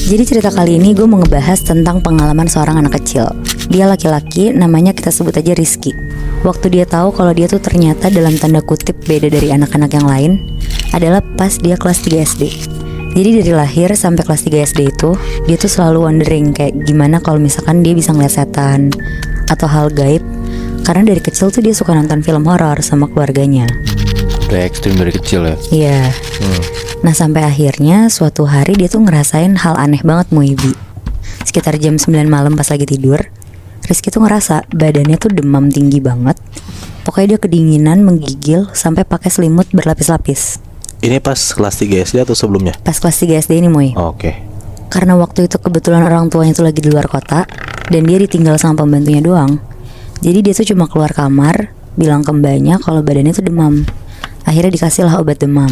Jadi cerita kali ini gue mau ngebahas tentang pengalaman seorang anak kecil. Dia laki-laki, namanya kita sebut aja Rizky. Waktu dia tahu kalau dia tuh ternyata dalam tanda kutip beda dari anak-anak yang lain adalah pas dia kelas 3 SD. Jadi dari lahir sampai kelas 3 SD itu dia tuh selalu wondering kayak gimana kalau misalkan dia bisa ngeliat setan atau hal gaib. Karena dari kecil tuh dia suka nonton film horor sama keluarganya. Udah ekstrim dari kecil ya? Iya. Nah sampai akhirnya suatu hari dia tuh ngerasain hal aneh banget Muibi. Sekitar jam 9 malam pas lagi tidur, Rizky tuh ngerasa badannya tuh demam tinggi banget. Pokoknya dia kedinginan, menggigil, sampai pakai selimut berlapis-lapis. Ini pas kelas 3 SD atau sebelumnya? Pas kelas 3 SD ini Mui. Oke. Karena waktu itu kebetulan orang tuanya tuh lagi di luar kota dan dia ditinggal sama pembantunya doang. Jadi dia tuh cuma keluar kamar, bilang ke mbaknya kalau badannya tuh demam. Akhirnya dikasih lah obat demam.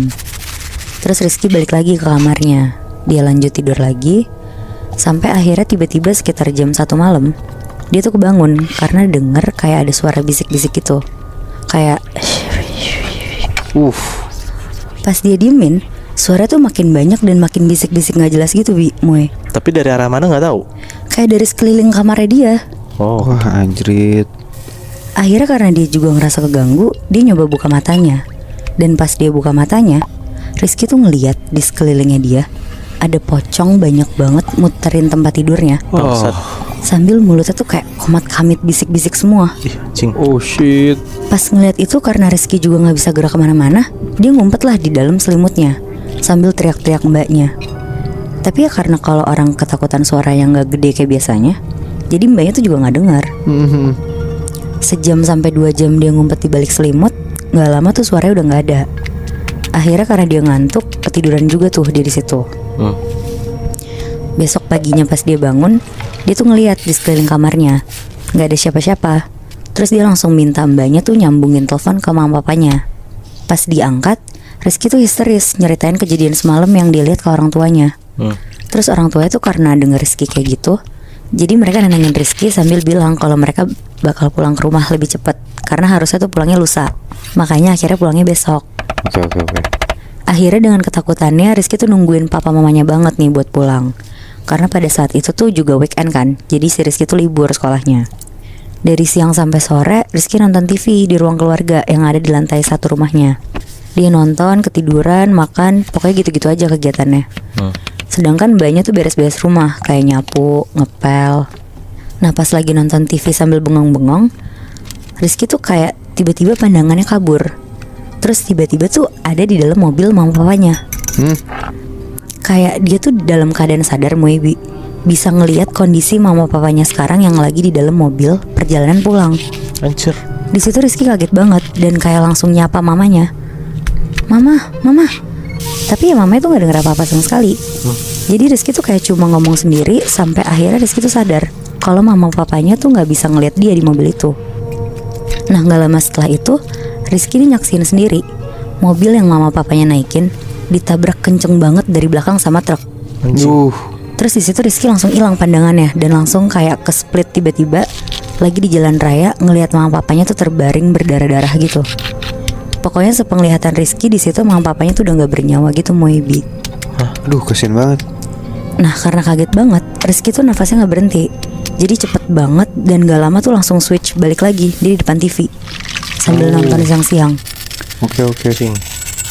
Terus Rizky balik lagi ke kamarnya. Dia lanjut tidur lagi. Sampai akhirnya tiba-tiba sekitar jam 1 malam dia tuh kebangun karena denger kayak ada suara bisik-bisik gitu. Kayak Pas dia diemin, suara tuh makin banyak dan makin bisik-bisik gak jelas gitu Moy. Tapi dari arah mana gak tahu? Kayak dari sekeliling kamarnya dia. Wah anjrit. Akhirnya karena dia juga ngerasa keganggu, dia nyoba buka matanya. Dan pas dia buka matanya, Rizky tuh ngeliat di sekelilingnya dia ada pocong banyak banget muterin tempat tidurnya. Sambil mulutnya tuh kayak komat kamit bisik-bisik semua. Cing. Oh shit. Pas ngeliat itu karena Rizky juga gak bisa gerak kemana-mana, dia ngumpet lah di dalam selimutnya sambil teriak-teriak mbaknya. Tapi ya karena kalau orang ketakutan suara yang gak gede kayak biasanya, jadi mbaknya tuh juga gak dengar. Sejam sampai 2 jam dia ngumpet di balik selimut, gak lama tuh suaranya udah gak ada. Akhirnya karena dia ngantuk, ketiduran juga tuh dia di situ. Besok paginya pas dia bangun, dia tuh ngeliat di sekeliling kamarnya gak ada siapa-siapa. Terus dia langsung minta mbaknya tuh nyambungin telepon ke mama papanya. Pas diangkat, Rizky tuh histeris nyeritain kejadian semalam yang dia lihat ke orang tuanya. Terus orang tuanya tuh karena denger Rizky kayak gitu, jadi mereka nenangin Rizky sambil bilang kalau mereka bakal pulang ke rumah lebih cepat karena harusnya tuh pulangnya lusa. Makanya akhirnya pulangnya besok. Oke. Akhirnya dengan ketakutannya Rizky tuh nungguin papa mamanya banget nih buat pulang. Karena pada saat itu tuh juga weekend kan, jadi si Rizky tuh libur sekolahnya. Dari siang sampai sore Rizky nonton TV di ruang keluarga yang ada di lantai 1 rumahnya. Dia nonton, ketiduran, makan, pokoknya gitu-gitu aja kegiatannya. Sedangkan mbaknya tuh beres-beres rumah, kayak nyapu, ngepel. Nah pas lagi nonton TV sambil bengong-bengong, Rizky tuh kayak tiba-tiba pandangannya kabur. Terus tiba-tiba tuh ada di dalam mobil mama papanya. Kayak dia tuh dalam keadaan sadar Moebi, bisa ngelihat kondisi mama papanya sekarang yang lagi di dalam mobil perjalanan pulang. Anjir. Di situ Rizky kaget banget dan kayak langsung nyapa mamanya. Mama. Tapi ya mamanya tuh gak denger apa-apa sama sekali. Jadi Rizky tuh kayak cuma ngomong sendiri sampai akhirnya Rizky tuh sadar kalau mama papanya tuh gak bisa ngeliat dia di mobil itu. Nah gak lama setelah itu Rizky ini nyaksin sendiri mobil yang mama papanya naikin ditabrak kenceng banget dari belakang sama truk. Terus di situ Rizky langsung hilang pandangannya dan langsung kayak ke split tiba-tiba lagi di jalan raya ngelihat mama papanya tuh terbaring berdarah-darah gitu. Pokoknya sepenglihatan Rizky di situ mama papanya tuh udah nggak bernyawa gitu Moebi. Aduh kasian banget. Nah karena kaget banget Rizky tuh nafasnya nggak berhenti. Jadi cepet banget dan gak lama tuh langsung switch balik lagi dia di depan TV sambil nonton siang-siang. Oke.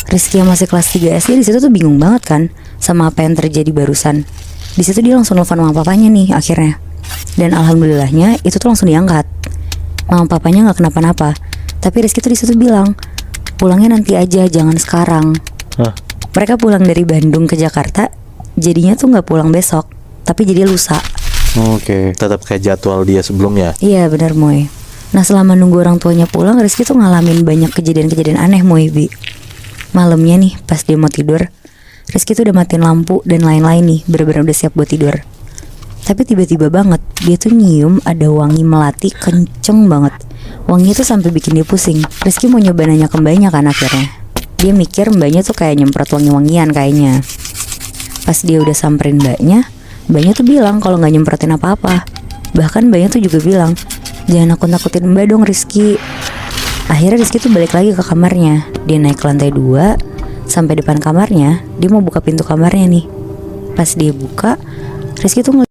Rizky yang masih kelas 3 SD di situ tuh bingung banget kan sama apa yang terjadi barusan. Di situ dia langsung nelfon mama papanya nih akhirnya. Dan alhamdulillahnya itu tuh langsung diangkat. Mama papanya nggak kenapa-napa. Tapi Rizky tuh di situ bilang pulangnya nanti aja, jangan sekarang. Mereka pulang dari Bandung ke Jakarta, jadinya tuh nggak pulang besok, tapi jadi lusa. Oke. Tetap kayak jadwal dia sebelumnya. Iya benar Moy. Nah selama nunggu orang tuanya pulang, Rizky tuh ngalamin banyak kejadian-kejadian aneh Moy. Malamnya nih pas dia mau tidur, Rizky tuh udah matiin lampu dan lain-lain nih, bener-bener udah siap buat tidur. Tapi tiba-tiba banget dia tuh nyium ada wangi melati kenceng banget. Wanginya tuh sampai bikin dia pusing. Rizky mau nyoba nanya ke mbaknya kan akhirnya. Dia mikir mbaknya tuh kayak nyemprot wangi-wangian kayaknya. Pas dia udah samperin mbaknya tuh bilang kalau nggak nyemprotin apa-apa. Bahkan mbaknya tuh juga bilang, jangan nakut-nakutin mbak dong Rizky. Akhirnya Rizky tuh balik lagi ke kamarnya. Dia naik ke lantai 2 sampai depan kamarnya. Dia mau buka pintu kamarnya nih. Pas dia buka, Rizky tuh